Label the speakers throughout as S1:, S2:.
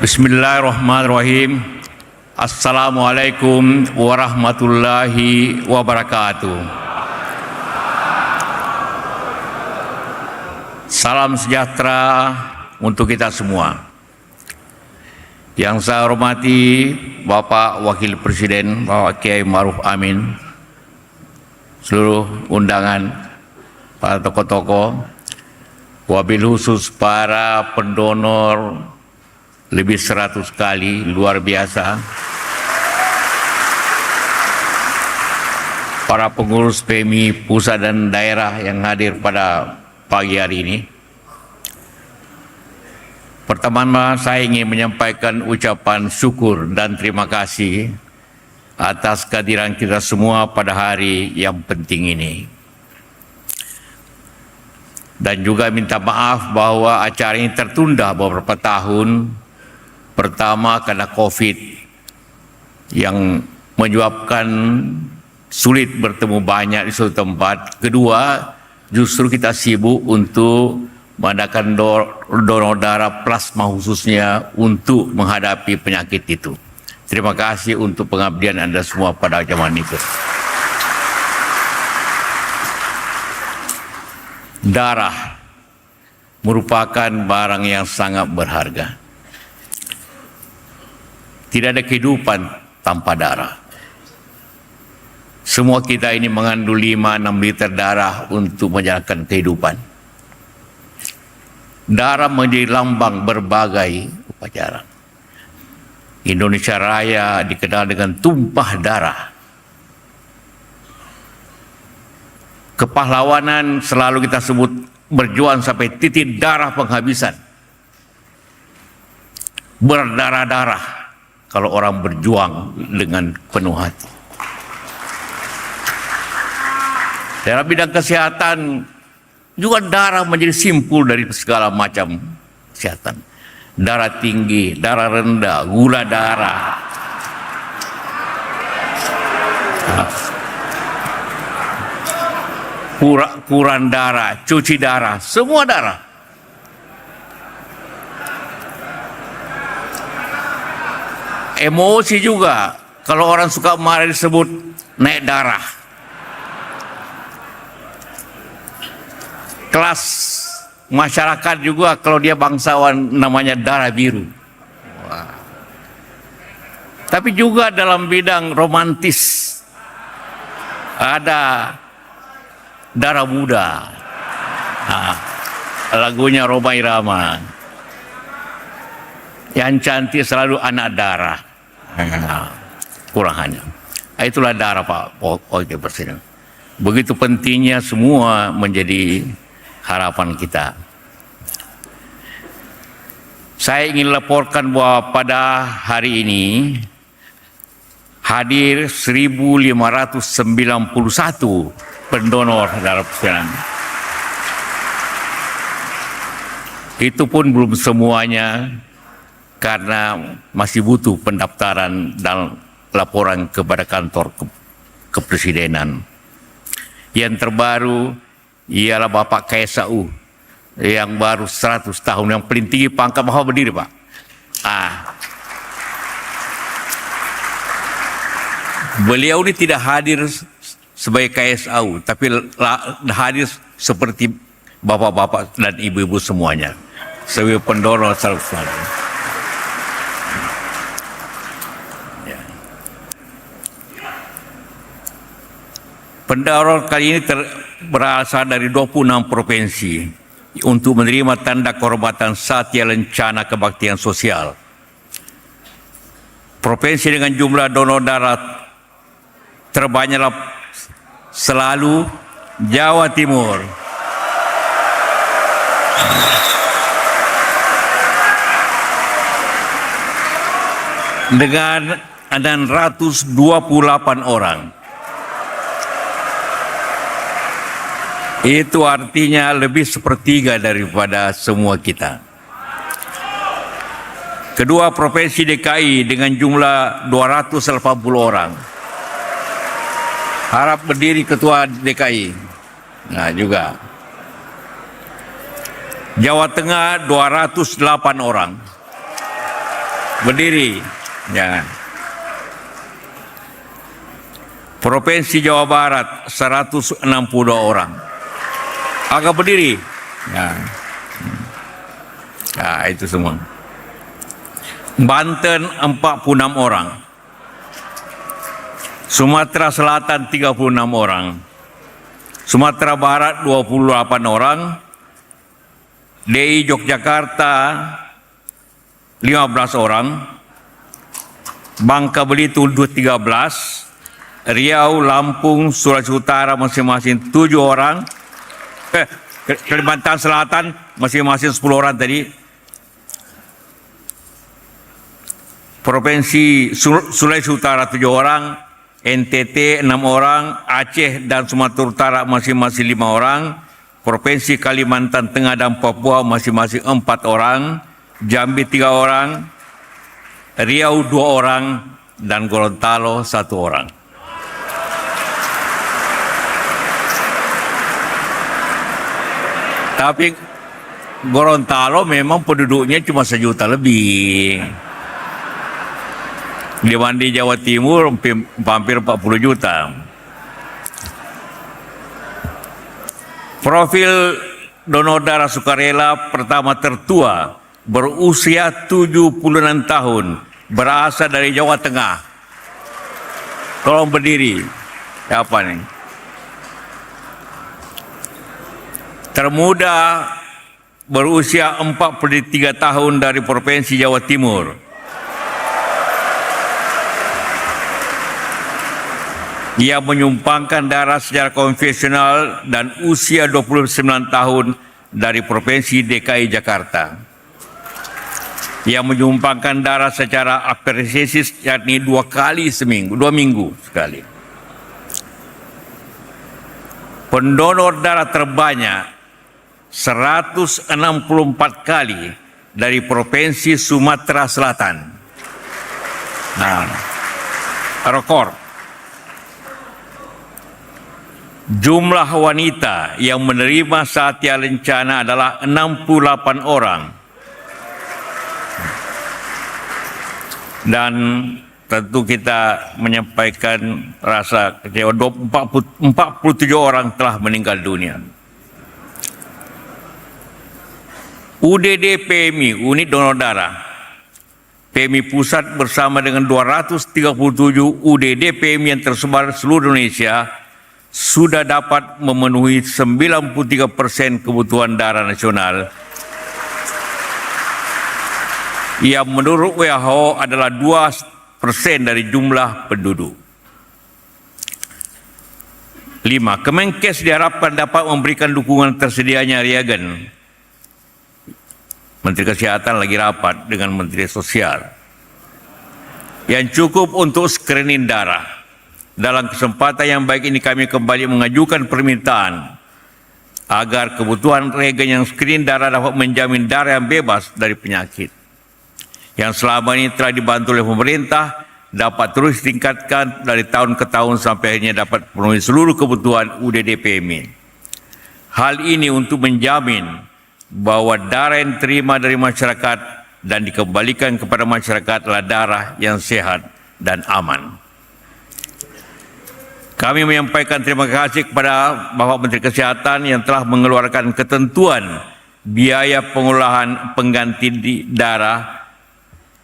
S1: Bismillahirrahmanirrahim. Assalamualaikum warahmatullahi wabarakatuh. Salam sejahtera untuk kita semua. Yang saya hormati Bapak Wakil Presiden, Bapak Kiai Ma'ruf Amin, seluruh undangan, para tokoh-tokoh, wabil khusus para pendonor lebih 100 kali, luar biasa. Para pengurus PMI pusat dan daerah yang hadir pada pagi hari ini. Pertama, saya ingin menyampaikan ucapan syukur dan terima kasih atas kehadiran kita semua pada hari yang penting ini. Dan juga minta maaf bahwa acara ini tertunda beberapa tahun. Pertama, karena COVID yang menyebabkan sulit bertemu banyak di suatu tempat. Kedua, justru kita sibuk untuk mengadakan donor darah plasma khususnya untuk menghadapi penyakit itu. Terima kasih untuk pengabdian Anda semua pada zaman itu. Darah merupakan barang yang sangat berharga. Tidak ada kehidupan tanpa darah. Semua kita ini mengandung 5-6 liter darah untuk menjalankan kehidupan. Darah menjadi lambang berbagai upacara. Indonesia Raya dikenal dengan tumpah darah. Kepahlawanan selalu kita sebut berjuang sampai titik darah penghabisan. Berdarah-darah kalau orang berjuang dengan penuh hati. Dalam bidang kesehatan juga darah menjadi simpul dari segala macam kesehatan. Darah tinggi, darah rendah, gula darah, kurang darah, cuci darah, semua darah. Emosi juga, kalau orang suka marah disebut naik darah. Kelas masyarakat juga kalau dia bangsawan namanya darah biru. Wah. Tapi juga dalam bidang romantis ada darah muda. Lagunya Rhoma Irama. Yang cantik selalu anak darah. Kurang hanya. Itulah darah Pak Wakil Presiden. Begitu pentingnya semua menjadi harapan kita. Saya ingin laporkan bahwa pada hari ini hadir 1.591 pendonor darah persenan. Itu pun belum semuanya, karena masih butuh pendaftaran dan laporan kepada kantor kepresidenan. Yang terbaru ialah Bapak KSAU yang baru 100 tahun, yang paling tinggi pangkat. Bapak berdiri, Pak. Beliau ini tidak hadir sebagai KSAU, tapi hadir seperti bapak-bapak dan ibu-ibu semuanya, sebagai pendonor selalu. Pendonor kali ini berasal dari 26 provinsi untuk menerima tanda kehormatan Satya Lencana Kebaktian Sosial. Provinsi dengan jumlah donor darah terbanyak selalu Jawa Timur. Dengan 628 orang. Itu artinya lebih sepertiga daripada semua kita. Kedua, Provinsi DKI dengan jumlah 280 orang. Harap berdiri Ketua DKI. Nah juga. Jawa Tengah 208 orang. Berdiri. Ya. Provinsi Jawa Barat 162 orang. Agak berdiri. Ya. Ya, itu semua. Banten 46 orang. Sumatera Selatan 36 orang. Sumatera Barat 28 orang. DI Yogyakarta 15 orang. Bangka Belitung 13. Riau, Lampung, Sulawesi Utara masing-masing 7 orang. Kalimantan Selatan masing-masing 10 orang tadi. Provinsi Sulawesi Utara 7 orang, NTT 6 orang, Aceh dan Sumatera Utara masing-masing 5 orang, Provinsi Kalimantan Tengah dan Papua masing-masing 4 orang, Jambi 3 orang, Riau 2 orang, dan Gorontalo 1 orang. Tapi Gorontalo memang penduduknya cuma 1 juta lebih. Dibanding Jawa Timur hampir 40 juta. Profil donor darah sukarela pertama tertua berusia 76 tahun, berasal dari Jawa Tengah. Tolong berdiri. Siapa nih? Termuda berusia 43 tahun dari Provinsi Jawa Timur. Ia menyumbangkan darah secara konvensional dan usia 29 tahun dari Provinsi DKI Jakarta. Ia menyumbangkan darah secara apresiasis, yakni 2 kali seminggu, 2 minggu sekali. Pendonor darah terbanyak 164 kali dari Provinsi Sumatera Selatan. Nah, rekor. Jumlah wanita yang menerima satya lencana adalah 68 orang. Dan tentu kita menyampaikan rasa kecewa, 47 orang telah meninggal dunia. UDD PMI, Unit Donor Darah, PMI Pusat bersama dengan 237 UDD PMI yang tersebar seluruh Indonesia sudah dapat memenuhi 93% kebutuhan darah nasional yang menurut WHO adalah 2% dari jumlah penduduk. 5. Kemenkes diharapkan dapat memberikan dukungan tersedianya reagen. Menteri Kesehatan lagi rapat dengan Menteri Sosial yang cukup untuk screening darah. Dalam kesempatan yang baik ini kami kembali mengajukan permintaan agar kebutuhan reagen yang screening darah dapat menjamin darah yang bebas dari penyakit yang selama ini telah dibantu oleh pemerintah dapat terus ditingkatkan dari tahun ke tahun sampai akhirnya dapat memenuhi seluruh kebutuhan UDD PMI. Hal ini untuk menjamin bahwa darah yang diterima dari masyarakat dan dikembalikan kepada masyarakat adalah darah yang sehat dan aman. Kami menyampaikan terima kasih kepada Bapak Menteri Kesehatan yang telah mengeluarkan ketentuan biaya pengolahan pengganti darah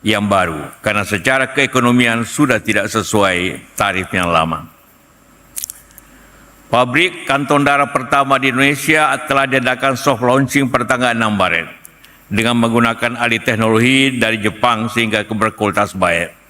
S1: yang baru karena secara keekonomian sudah tidak sesuai tarif yang lama. Pabrik kantong darah pertama di Indonesia telah diadakan soft launching pada tanggal 6 Maret dengan menggunakan alih teknologi dari Jepang sehingga berkualitas baik.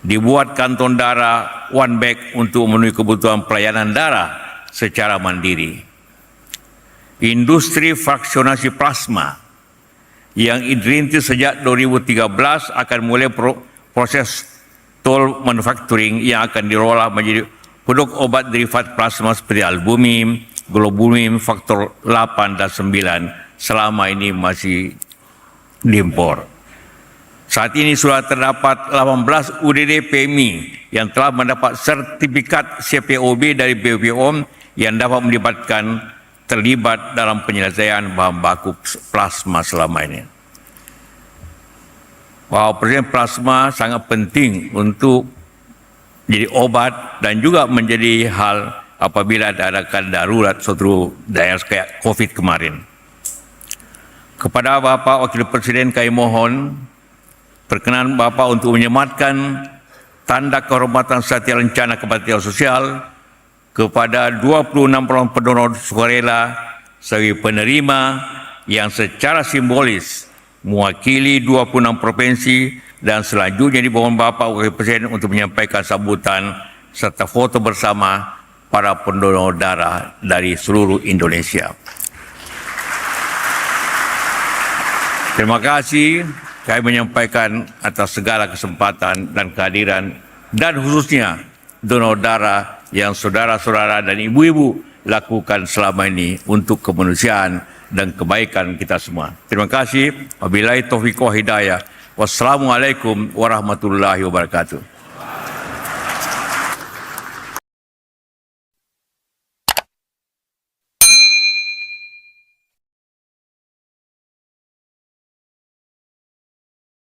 S1: Dibuat kantong darah one bag untuk memenuhi kebutuhan pelayanan darah secara mandiri. Industri fraksionasi plasma yang dirintis sejak 2013 akan mulai proses toll manufacturing yang akan diolah menjadi produk obat derivat plasma seperti albumin, globulin, faktor 8 dan 9 selama ini masih diimpor. Saat ini sudah terdapat 18 UDD PMI yang telah mendapat sertifikat CPOB dari BPOM yang dapat melibatkan terlibat dalam penyelesaian bahan baku plasma selama ini. bahawa persediaan plasma sangat penting untuk jadi obat dan juga menjadi hal apabila ada darurat suatu daerah kayak COVID kemarin. Kepada Bapak Wakil Presiden kami mohon perkenan Bapak untuk menyematkan tanda kehormatan setia rencana kebaktian sosial kepada 26 orang pendonor sukarela sebagai penerima yang secara simbolis mewakili 26 provinsi, dan selanjutnya dimohon Bapak Wakil Presiden untuk menyampaikan sambutan serta foto bersama para pendonor darah dari seluruh Indonesia. Terima kasih kami menyampaikan atas segala kesempatan dan kehadiran, dan khususnya donor darah yang saudara-saudara dan ibu-ibu lakukan selama ini untuk kemanusiaan dan kebaikan kita semua. Terima kasih. Wabillahi taufiq wa hidayah. Wassalamualaikum warahmatullahi wabarakatuh.